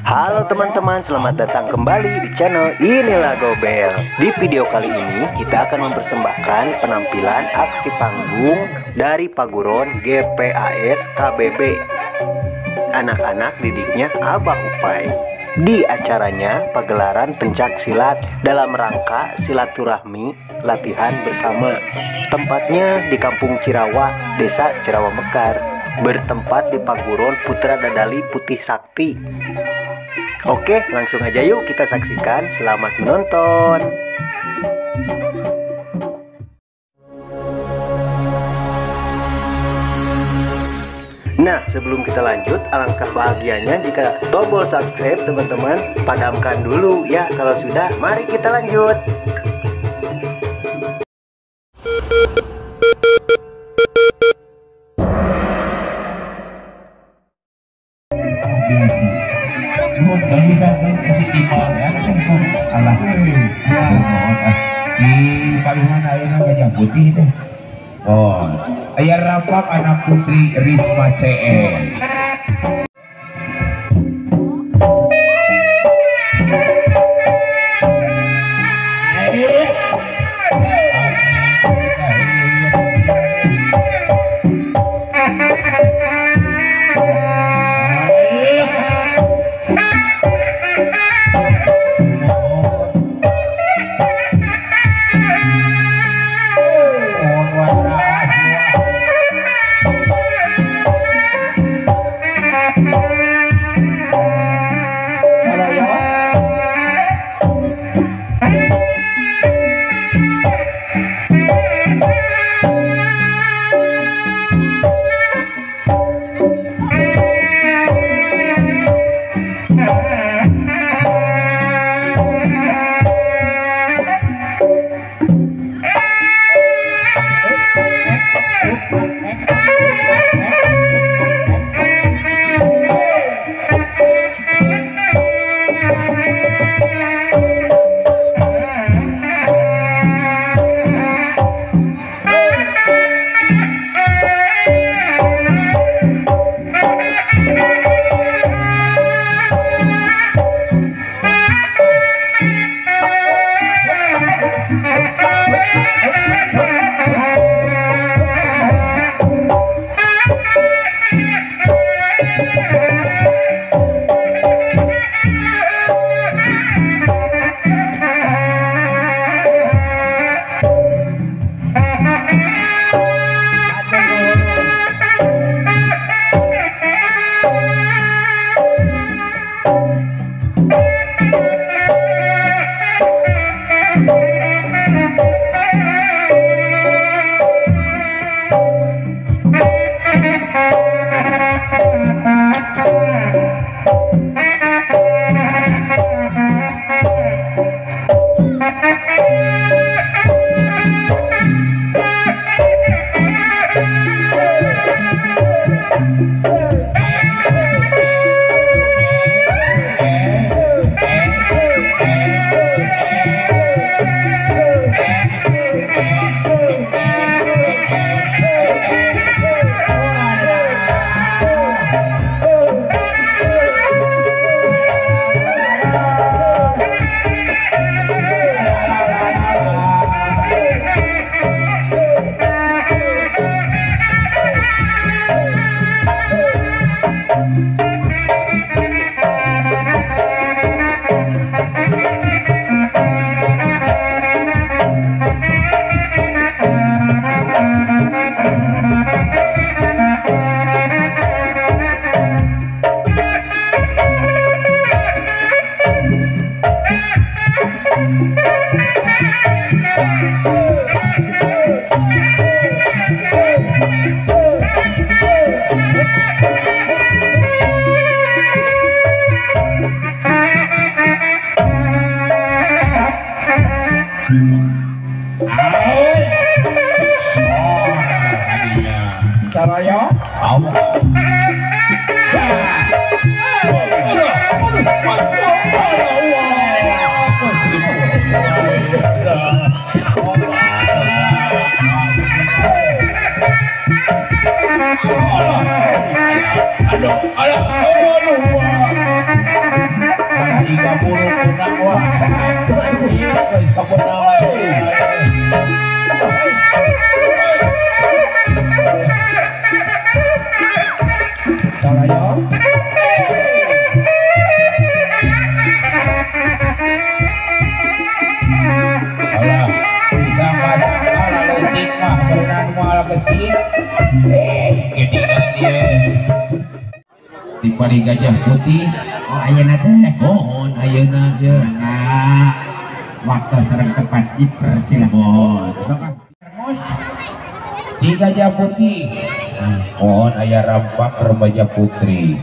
Halo teman-teman, selamat datang kembali di channel Inilah Gobel. Di video kali ini kita akan mempersembahkan penampilan aksi panggung dari Paguron GPAS KBB. Anak-anak didiknya Abah Upai. Di acaranya pagelaran pencak silat dalam rangka silaturahmi latihan bersama. Tempatnya di Kampung Cirawa, Desa Cirawa Mekar, bertempat di Paguron Putra Dadali Putih Sakti. Oke, langsung aja yuk kita saksikan. Selamat menonton. Nah, sebelum kita lanjut, alangkah bahagianya jika tombol subscribe teman-teman padamkan dulu ya. Kalau sudah, mari kita lanjut. Di Palihan ayeuna Gajah Putih teh. Oh, aya rapak anak putri Risma CS. Caranya aduh buru kunang wah. Guys, kapunawan. Carayo. Alah, bisa masak lalu tikmah berenang mual kesini. Gini dia. Di pari gajah putih. Oh ayeuna teh. Mohon ayeuna ge. Nah, waktu serang tepat dipersilakan. Mohon. Di gajah putih. Mohon ayah rampak remaja putri.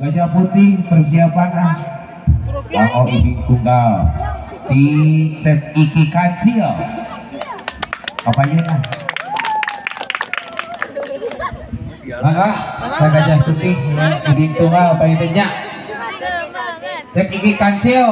Gajah putih persiapan Mau Ibing tunggal di cep iki kancil apa ini lah maka gajah putih Ibing tunggal apa itu nya cep iki kancil.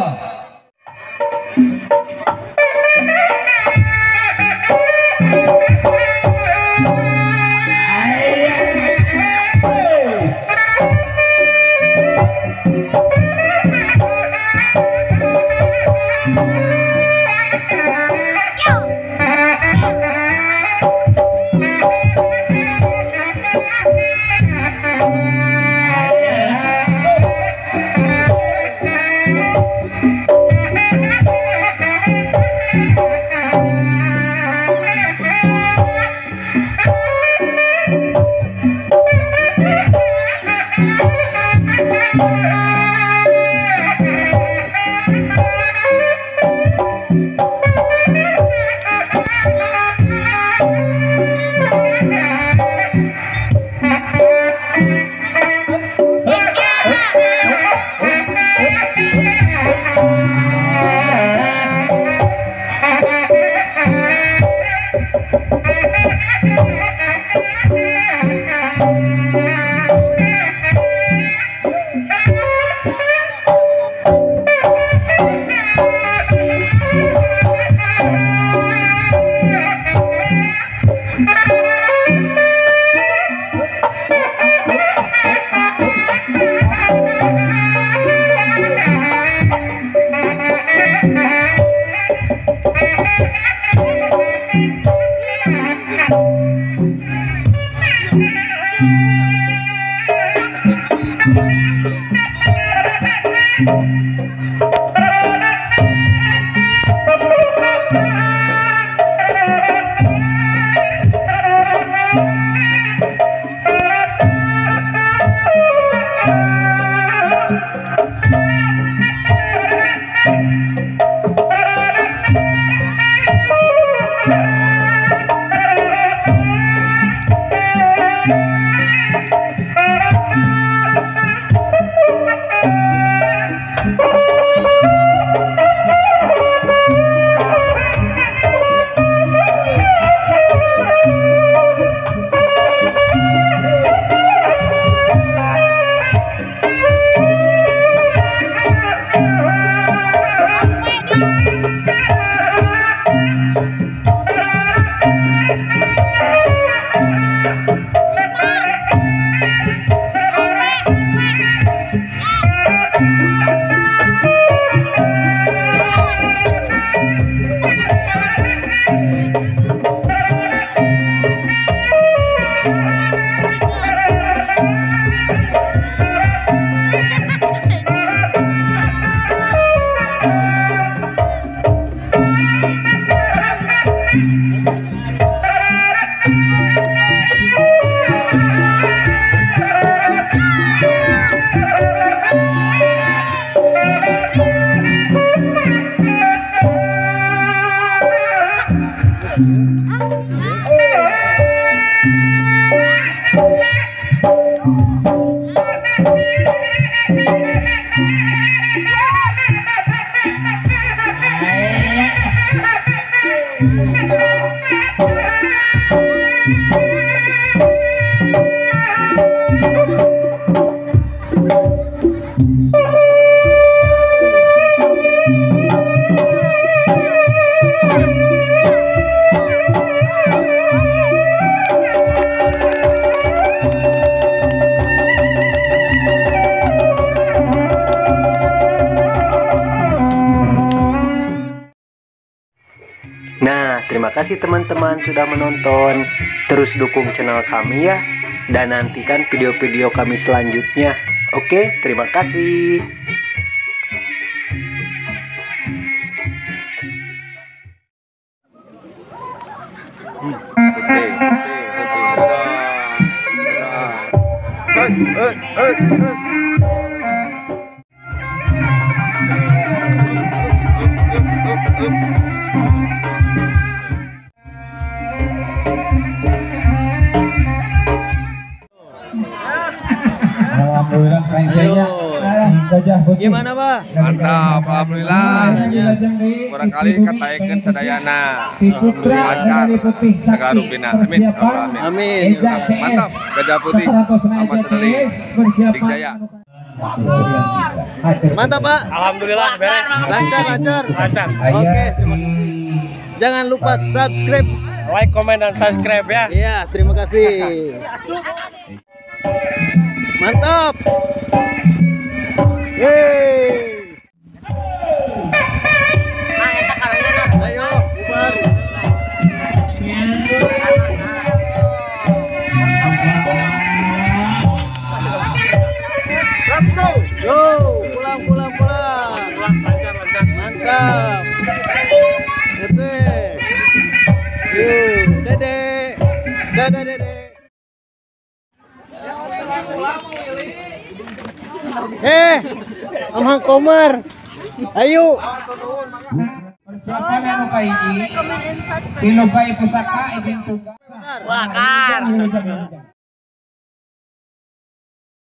Nah, terima kasih teman-teman sudah menonton. Terus dukung channel kami ya, dan nantikan video-video kami selanjutnya. Oke, terima kasih. Alhamdulillah kayaknya gajah putih. Gimana, Pak? Mantap, alhamdulillah. Barangkali kataikeun sadayana. Lancar. Sagarupina. Amin. Ya Allah, amin. Amin. Mantap, gajah putih sama sedeli. Dikjaya. Mantap, Pak. Alhamdulillah beres. Lancar. Oke, terima kasih. Jangan lupa subscribe, Like, komen, dan subscribe ya. iya, terima kasih. Mantap. Yeay. Ayo, bubar. Yo, pulang. Lancar. Mantap. Dede. Yo, Dede. Dede. Amang Komar. Ayo. Persiapan anu ka hiji. Pilog ka pusaka ibing tunggal. Bakar.